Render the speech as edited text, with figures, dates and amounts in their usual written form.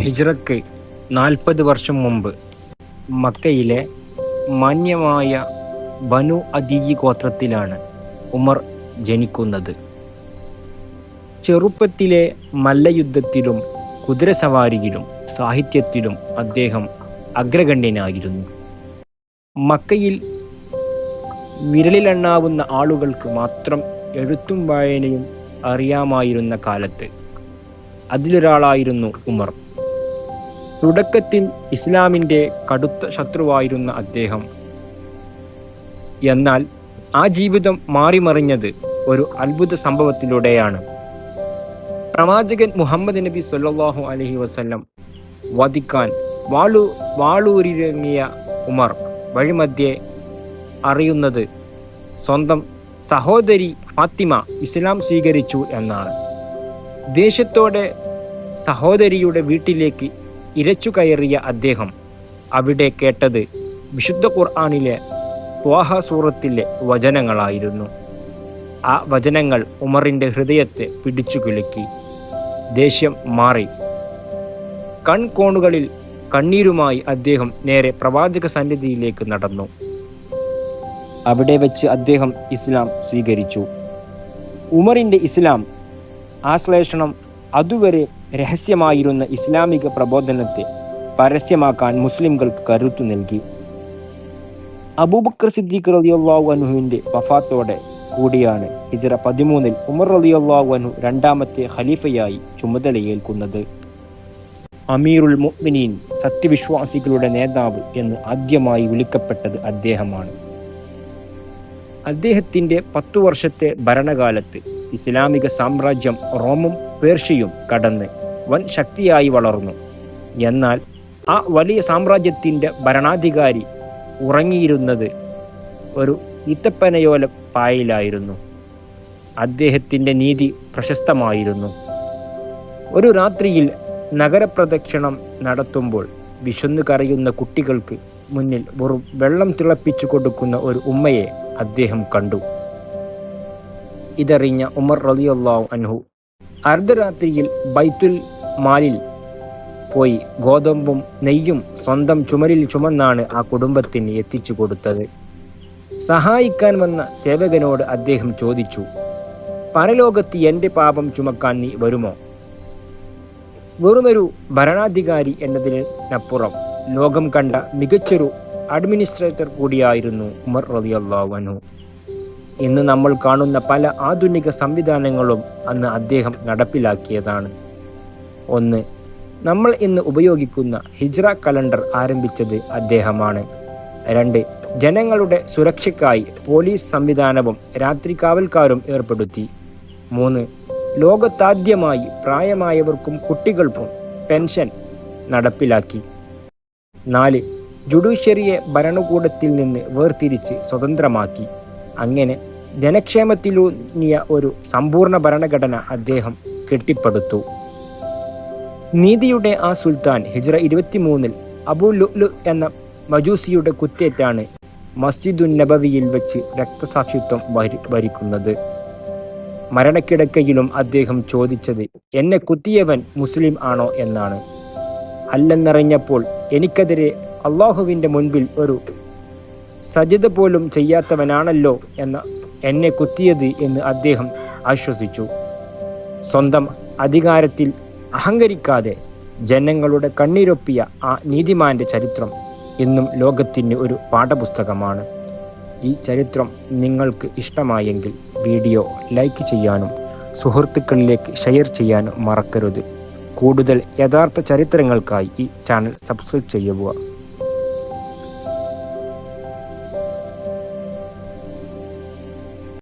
ഹിജ്റയ്ക്ക് 40 വർഷം മുമ്പ് മക്കയിലെ മാന്യമായ ബനു അദീയ് ഗോത്രത്തിലാണ് ഉമർ ജനിക്കുന്നത്. ചെറുപ്പത്തിലെ മല്ലയുദ്ധത്തിലും കുതിരസവാരിയിലും സാഹിത്യത്തിലും അദ്ദേഹം അഗ്രഗണ്യനായിരുന്നു. മക്കയിൽ വിരലിലെണ്ണാവുന്ന ആളുകൾക്ക് മാത്രം എഴുത്തും വായനയും അറിയാമായിരുന്ന കാലത്ത് അതിലൊരാളായിരുന്നു ഉമർ. തുടക്കത്തിൽ ഇസ്ലാമിൻ്റെ കടുത്ത ശത്രുവായിരുന്ന അദ്ദേഹം, എന്നാൽ ആ ജീവിതം മാറിമറിഞ്ഞത് ഒരു അത്ഭുത സംഭവത്തിലൂടെയാണ്. പ്രവാചകൻ മുഹമ്മദ് നബി സല്ലല്ലാഹു അലൈഹി വസല്ലം വധിക്കാൻ വാളൂരിറങ്ങിയ ഉമർ വഴിമധ്യേ അറിയുന്നത് സ്വന്തം സഹോദരി ഫാത്തിമ ഇസ്ലാം സ്വീകരിച്ചു എന്നാണ്. ദേഷ്യത്തോടെ സഹോദരിയുടെ വീട്ടിലേക്ക് ഇരച്ചു കയറിയ അദ്ദേഹം അവിടെ കേട്ടത് വിശുദ്ധ ഖുർആനിലെ ത്വാഹ സൂറത്തിലെ വചനങ്ങളായിരുന്നു. ആ വചനങ്ങൾ ഉമറിൻ്റെ ഹൃദയത്തെ പിടിച്ചു കുലുക്കി. ദേഷ്യം മാറി കൺകോണുകളിൽ കണ്ണീരുമായി അദ്ദേഹം നേരെ പ്രവാചക സന്നിധിയിലേക്ക് നടന്നു. അവിടെ വെച്ച് അദ്ദേഹം ഇസ്ലാം സ്വീകരിച്ചു. ഉമറിൻ്റെ ഇസ്ലാം ആശ്ലേഷണം അതുവരെ രഹസ്യമായിരുന്ന ഇസ്ലാമിക പ്രബോധനത്തെ പരസ്യമാക്കാൻ മുസ്ലിംകൾക്ക് കരുത്തു നൽകി. അബൂബക്കർ സിദ്ദീഖ് റളിയല്ലാഹു അൻഹുവിൻ്റെ വഫാത്തോടെ കൂടിയാണ് ഹിജ്റ 13 ഉമർ റളിയല്ലാഹു അൻഹു രണ്ടാമത്തെ ഖലീഫയായി ചുമതലയേൽക്കുന്നത്. അമീറുൽ മുഅ്മിനീൻ, സത്യവിശ്വാസികളുടെ നേതാവ് എന്ന് ആദ്യമായി വിളിക്കപ്പെട്ടത് അദ്ദേഹമാണ്. അദ്ദേഹത്തിൻ്റെ 10 വർഷത്തെ ഭരണകാലത്ത് ഇസ്ലാമിക സാമ്രാജ്യം റോമും പേർഷ്യയും കടന്ന് വൻ ശക്തിയായി വളർന്നു. എന്നാൽ ആ വലിയ സാമ്രാജ്യത്തിൻ്റെ ഭരണാധികാരി ഉറങ്ങിയിരുന്നത് ഒരു ഈത്തപ്പനയോല പായയിലായിരുന്നു. അദ്ദേഹത്തിൻ്റെ നീതി പ്രശസ്തമായിരുന്നു. ഒരു രാത്രിയിൽ നഗരപ്രദക്ഷിണം നടത്തുമ്പോൾ വിശന്നു കരയുന്ന കുട്ടികൾക്ക് മുന്നിൽ വെറും വെള്ളം തിളപ്പിച്ചു കൊടുക്കുന്ന ഒരു ഉമ്മയെ അദ്ദേഹം കണ്ടു. ഇതറിഞ്ഞ ഉമർ റളിയല്ലാഹു അൻഹു അർദ്ധരാത്രിയിൽ ബൈത്തുൽ മാലിൽ പോയി ഗോതമ്പും നെയ്യും സ്വന്തം ചുമലിൽ ചുമന്നാണ് ആ കുടുംബത്തിന് എത്തിച്ചു കൊടുത്തത്. സഹായിക്കാൻ വന്ന സേവകനോട് അദ്ദേഹം ചോദിച്ചു, പരലോകത്ത് എൻ്റെ പാപം ചുമക്കാൻ നീ വരുമോ? വെറുമൊരു ഭരണാധികാരി എന്നതിനപ്പുറം ലോകം കണ്ട മികച്ചൊരു അഡ്മിനിസ്ട്രേറ്റർ കൂടിയായിരുന്നു ഉമർ റളിയല്ലാഹു അൻഹു. ഇന്ന് നമ്മൾ കാണുന്ന പല ആധുനിക സംവിധാനങ്ങളും അന്ന് അദ്ദേഹം നടപ്പിലാക്കിയതാണ്. 1. നമ്മൾ ഇന്ന് ഉപയോഗിക്കുന്ന ഹിജ്റ കലണ്ടർ ആരംഭിച്ചത് അദ്ദേഹമാണ്. 2. ജനങ്ങളുടെ സുരക്ഷയ്ക്കായി പോലീസ് സംവിധാനവും രാത്രി കാവൽക്കാരും ഏർപ്പെടുത്തി. 3. ലോകത്താദ്യമായി പ്രായമായവർക്കും കുട്ടികൾക്കും പെൻഷൻ നടപ്പിലാക്കി. 4. ജുഡീഷ്യറിയെ ഭരണകൂടത്തിൽ നിന്ന് വേർതിരിച്ച് സ്വതന്ത്രമാക്കി. അങ്ങനെ ജനക്ഷേമത്തിലൂന്നിയ ഒരു സമ്പൂർണ്ണ ഭരണഘടന അദ്ദേഹം കെട്ടിപ്പടുത്തു. നീതിയുടെ ആ സുൽത്താൻ ഹിജ്റ 23 അബൂ ലുഅ്ലു എന്ന മജൂസിയുടെ കുത്തേറ്റാണ് മസ്ജിദുൻ നബവിയിൽ വെച്ച് രക്തസാക്ഷിത്വം വരിക്കുന്നത്. മരണക്കിടക്കയിലും അദ്ദേഹം ചോദിച്ചത് എന്നെ കുത്തിയവൻ മുസ്ലിം ആണോ എന്നാണ്. അല്ലെന്നറിഞ്ഞപ്പോൾ എനിക്കെതിരെ അള്ളാഹുവിൻ്റെ മുൻപിൽ ഒരു സജദ പോലും ചെയ്യാത്തവനാണല്ലോ എന്നെ കുത്തിയത് എന്ന് അദ്ദേഹം ആശ്വസിച്ചു. സ്വന്തം അധികാരത്തിൽ അഹങ്കരിക്കാതെ ജനങ്ങളുടെ കണ്ണീരൊപ്പിയ ആ നീതിമാന്റെ ചരിത്രം ഇന്നും ലോകത്തിന് ഒരു പാഠപുസ്തകമാണ്. ഈ ചരിത്രം നിങ്ങൾക്ക് ഇഷ്ടമായെങ്കിൽ വീഡിയോ ലൈക്ക് ചെയ്യാനും സുഹൃത്തുക്കളിലേക്ക് ഷെയർ ചെയ്യാനും മറക്കരുത്. കൂടുതൽ യഥാർത്ഥ ചരിത്രങ്ങൾക്കായി ഈ ചാനൽ സബ്സ്ക്രൈബ് ചെയ്യുക.